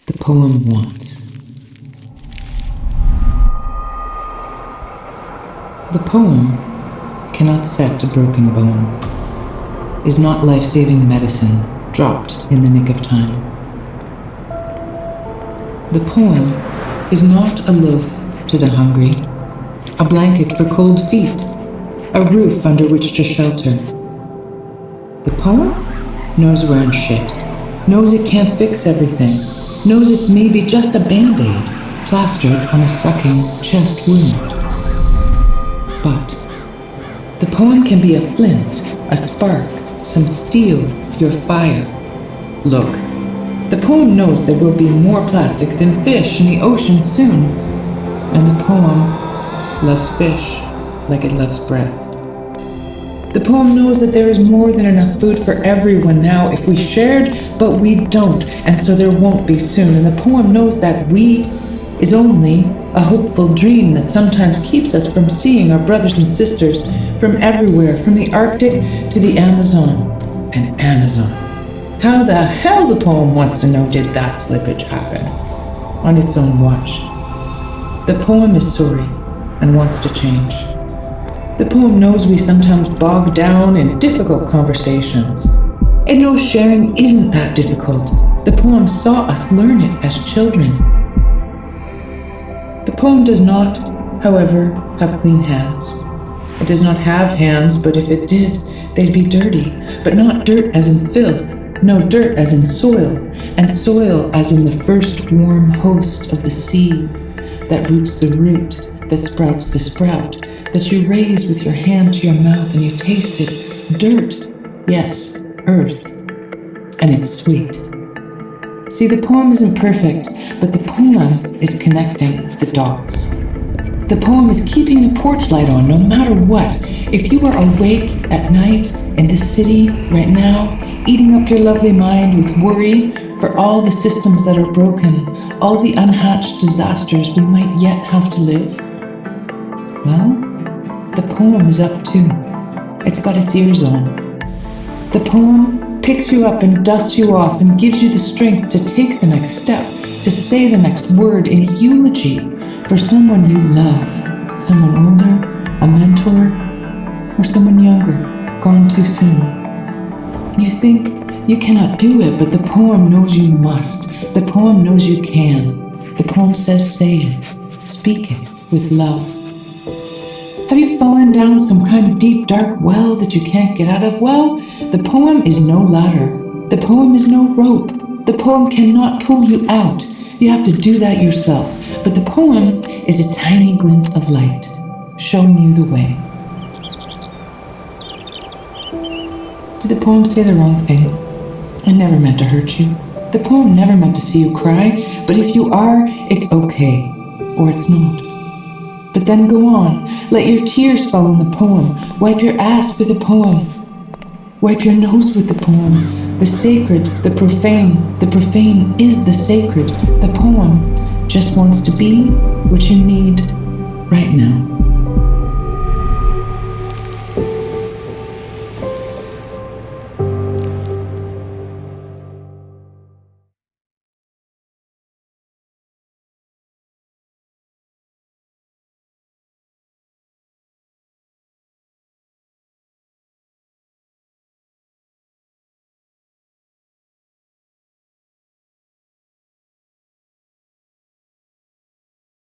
The poem wants. The poem cannot set a broken bone, is not life-saving medicine dropped in the nick of time. The poem is not a loaf to the hungry, a blanket for cold feet, a roof under which to shelter. The poem knows we're in shit, knows it can't fix everything, knows it's maybe just a band-aid plastered on a sucking chest wound. But the poem can be a flint, a spark, some steel, your fire. Look, the poem knows there will be more plastic than fish in the ocean soon, and the poem loves fish like it loves breath. The poem knows that there is more than enough food for everyone now if we shared, but we don't, and so there won't be soon. And the poem knows that we is only a hopeful dream that sometimes keeps us from seeing our brothers and sisters from everywhere, from the Arctic to the Amazon. And Amazon. How the hell, the poem wants to know, did that slippage happen? On its own watch. The poem is sorry and wants to change. The poem knows we sometimes bog down in difficult conversations. It knows sharing isn't that difficult. The poem saw us learn it as children. The poem does not, however, have clean hands. It does not have hands, but if it did, they'd be dirty, but not dirt as in filth. No, dirt as in soil, and soil as in the first warm host of the seed that roots the root, that sprouts the sprout, that you raise with your hand to your mouth and you taste it. Dirt, yes, earth, and it's sweet. See, the poem isn't perfect, but the poem is connecting the dots. The poem is keeping the porch light on no matter what. If you are awake at night in the city right now, eating up your lovely mind with worry for all the systems that are broken, all the unhatched disasters we might yet have to live, well, the poem is up too. It's got its ears on. The poem picks you up and dusts you off and gives you the strength to take the next step, to say the next word in a eulogy for someone you love, someone older, a mentor, or someone younger, gone too soon. You think you cannot do it, but the poem knows you must. The poem knows you can. The poem says say it, speak it with love. Have you fallen down some kind of deep, dark well that you can't get out of? Well, the poem is no ladder. The poem is no rope. The poem cannot pull you out. You have to do that yourself. But the poem is a tiny glint of light, showing you the way. Did the poem say the wrong thing? I never meant to hurt you. The poem never meant to see you cry, but if you are, it's okay, or it's not. But then go on, let your tears fall in the poem, wipe your ass with the poem, wipe your nose with the poem. The sacred, the profane is the sacred. The poem just wants to be what you need right now.